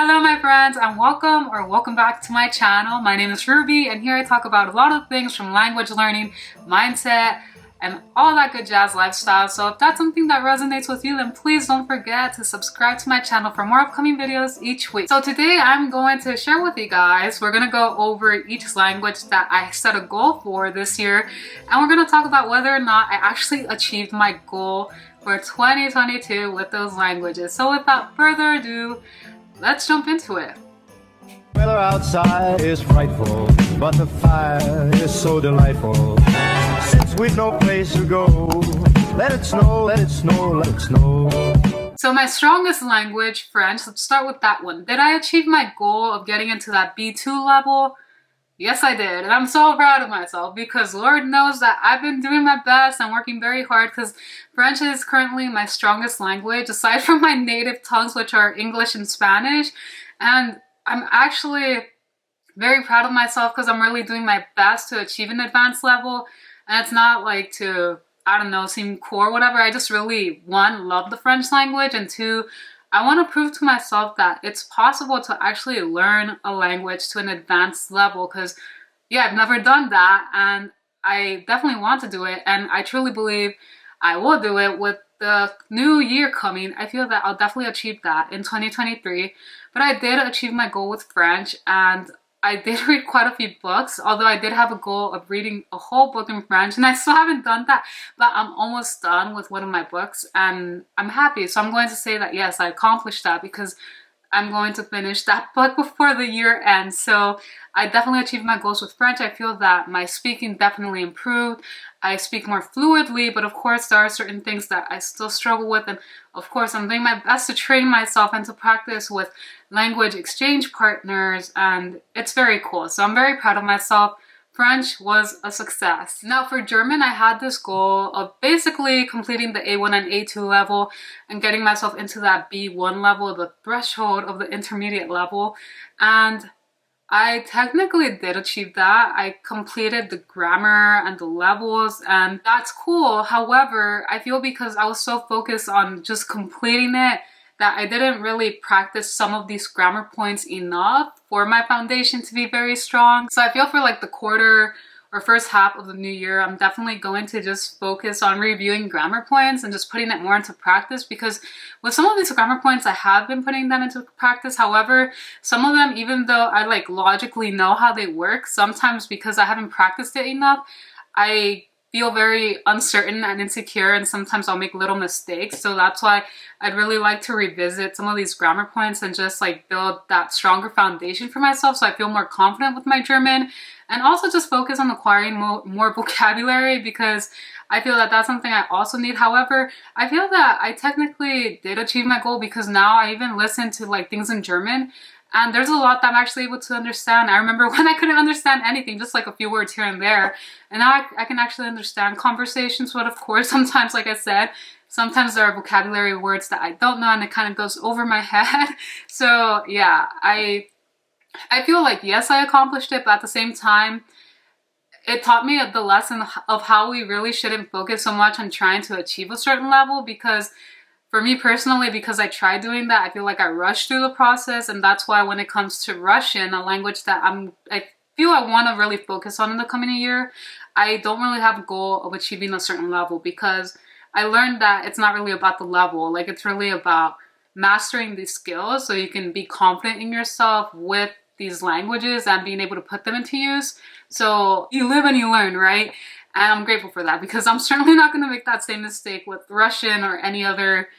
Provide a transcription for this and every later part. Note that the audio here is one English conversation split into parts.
Hello my friends and welcome back to my channel. My name is Ruby and here I talk about a lot of things from language learning, mindset, and all that good jazz lifestyle. So if that's something that resonates with you, then please don't forget to subscribe to my channel for more upcoming videos each week. So today I'm going to share with you guys, we're going to go over each language that I set a goal for this year, and we're going to talk about whether or not I actually achieved my goal for 2022 with those languages. So without further ado, let's jump into it. Weather outside is frightful, but the fire is so delightful. Since we've no place to go, let it snow, let it snow, let it snow. So my strongest language, French, let's start with that one. Did I achieve my goal of getting into that B2 level? Yes, I did, and I'm so proud of myself because Lord knows that I've been doing my best and working very hard because French is currently my strongest language aside from my native tongues, which are English and Spanish. And I'm actually very proud of myself because I'm really doing my best to achieve an advanced level. And it's not like to, I don't know, seem cool or whatever. I just really, one, love the French language, and two, I want to prove to myself that it's possible to actually learn a language to an advanced level because, yeah, I've never done that and I definitely want to do it, and I truly believe I will do it with the new year coming. I feel that I'll definitely achieve that in 2023, but I did achieve my goal with French and I did read quite a few books, although I did have a goal of reading a whole book in French and I still haven't done that, but I'm almost done with one of my books and I'm happy. So I'm going to say that yes, I accomplished that because I'm going to finish that book before the year ends. So I definitely achieved my goals with French. I feel that my speaking definitely improved. I speak more fluidly, but of course there are certain things that I still struggle with, and of course I'm doing my best to train myself and to practice with language exchange partners, and it's very cool. So I'm very proud of myself. French was a success. Now for German, I had this goal of basically completing the A1 and A2 level and getting myself into that B1 level, the threshold of the intermediate level, and I technically did achieve that. I completed the grammar and the levels, and that's cool. However, I feel because I was so focused on just completing it that I didn't really practice some of these grammar points enough for my foundation to be very strong. So I feel for like the quarter or first half of the new year, I'm definitely going to just focus on reviewing grammar points and just putting it more into practice, because with some of these grammar points, I have been putting them into practice. However, some of them, even though I like logically know how they work, sometimes because I haven't practiced it enough, I feel very uncertain and insecure, and sometimes I'll make little mistakes. So that's why I'd really like to revisit some of these grammar points and just like build that stronger foundation for myself so I feel more confident with my German, and also just focus on acquiring more vocabulary, because I feel that that's something I also need. However, I feel that I technically did achieve my goal because now I even listen to like things in German, and there's a lot that I'm actually able to understand. I remember when I couldn't understand anything, just like a few words here and there. And now I can actually understand conversations, but of course, sometimes, like I said, sometimes there are vocabulary words that I don't know and it kind of goes over my head. So yeah, I feel like, yes, I accomplished it, but at the same time, it taught me the lesson of how we really shouldn't focus so much on trying to achieve a certain level, because for me personally, because I tried doing that, I feel like I rushed through the process, and that's why when it comes to Russian, a language that I feel I want to really focus on in the coming year, I don't really have a goal of achieving a certain level, because I learned that it's not really about the level. Like, it's really about mastering these skills so you can be confident in yourself with these languages and being able to put them into use. So you live and you learn, right? And I'm grateful for that, because I'm certainly not going to make that same mistake with Russian or any other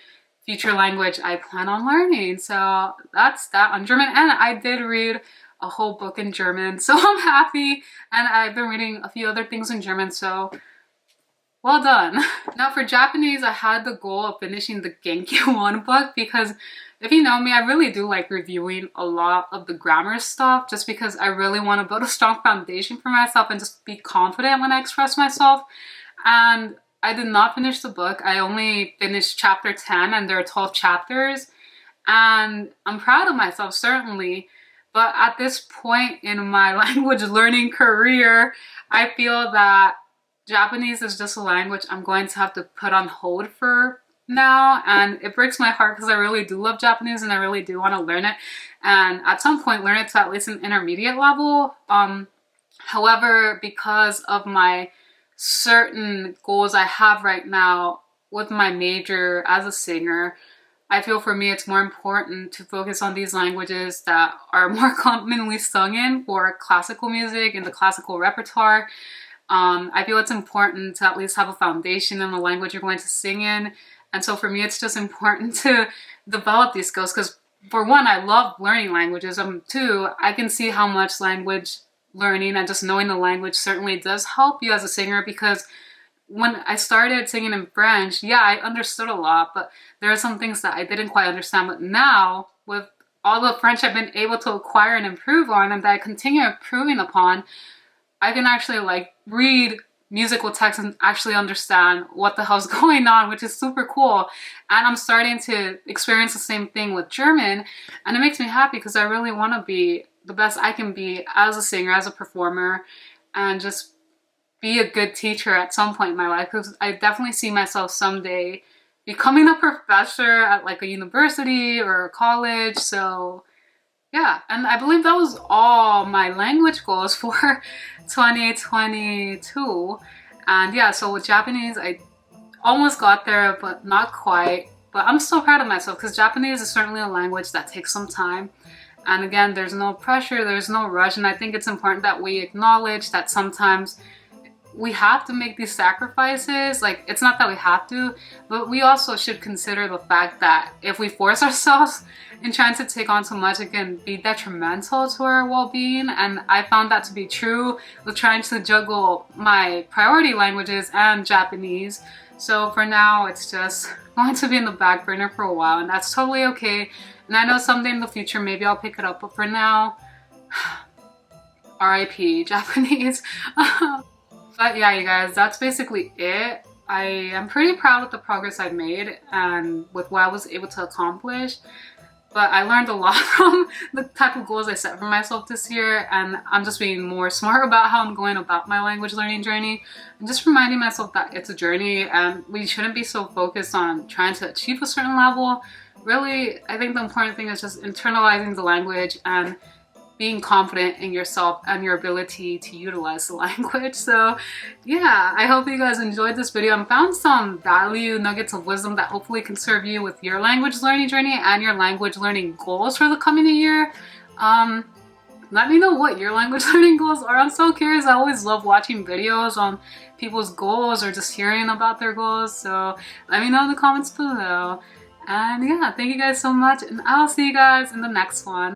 future language I plan on learning. So that's that on German. And I did read a whole book in German, so I'm happy. And I've been reading a few other things in German, so well done. Now for Japanese, I had the goal of finishing the Genki 1 book, because if you know me, I really do like reviewing a lot of the grammar stuff, just because I really want to build a strong foundation for myself and just be confident when I express myself. And I did not finish the book. I only finished chapter 10, and there are 12 chapters. And I'm proud of myself, certainly. But at this point in my language learning career, I feel that Japanese is just a language I'm going to have to put on hold for now, and it breaks my heart because I really do love Japanese and I really do want to learn it, and at some point learn it to at least an intermediate level. However, because of my certain goals I have right now with my major as a singer, I feel for me it's more important to focus on these languages that are more commonly sung in for classical music and the classical repertoire. I feel it's important to at least have a foundation in the language you're going to sing in. And so for me, it's just important to develop these skills because, for one, I love learning languages. Two, I can see how much language learning and just knowing the language certainly does help you as a singer, because when I started singing in French, yeah, I understood a lot, but there are some things that I didn't quite understand. But now, with all the French I've been able to acquire and improve on, and that I continue improving upon, I can actually like read musical text and actually understand what the hell's going on, which is super cool. And I'm starting to experience the same thing with German, and it makes me happy because I really want to be the best I can be as a singer, as a performer, and just be a good teacher at some point in my life, because I definitely see myself someday becoming a professor at like a university or a college. So yeah, and I believe that was all my language goals for 2022. And yeah, so with Japanese, I almost got there, but not quite. But I'm still proud of myself because Japanese is certainly a language that takes some time. And again, there's no pressure, there's no rush. And I think it's important that we acknowledge that sometimes we have to make these sacrifices. Like, it's not that we have to, but we also should consider the fact that if we force ourselves in trying to take on too much, it can be detrimental to our well-being. And I found that to be true with trying to juggle my priority languages and Japanese. So for now, it's just going to be in the back burner for a while, and that's totally okay. And I know someday in the future, maybe I'll pick it up, but for now, RIP Japanese. But yeah, you guys, that's basically it. I am pretty proud with the progress I've made and with what I was able to accomplish. But I learned a lot from the type of goals I set for myself this year, and I'm just being more smart about how I'm going about my language learning journey, and just reminding myself that it's a journey and we shouldn't be so focused on trying to achieve a certain level. Really, I think the important thing is just internalizing the language and being confident in yourself and your ability to utilize the language. So yeah, I hope you guys enjoyed this video and found some value nuggets of wisdom that hopefully can serve you with your language learning journey and your language learning goals for the coming year. Let me know what your language learning goals are. I'm so curious. I always love watching videos on people's goals or just hearing about their goals. So let me know in the comments below. And yeah, thank you guys so much, and I'll see you guys in the next one.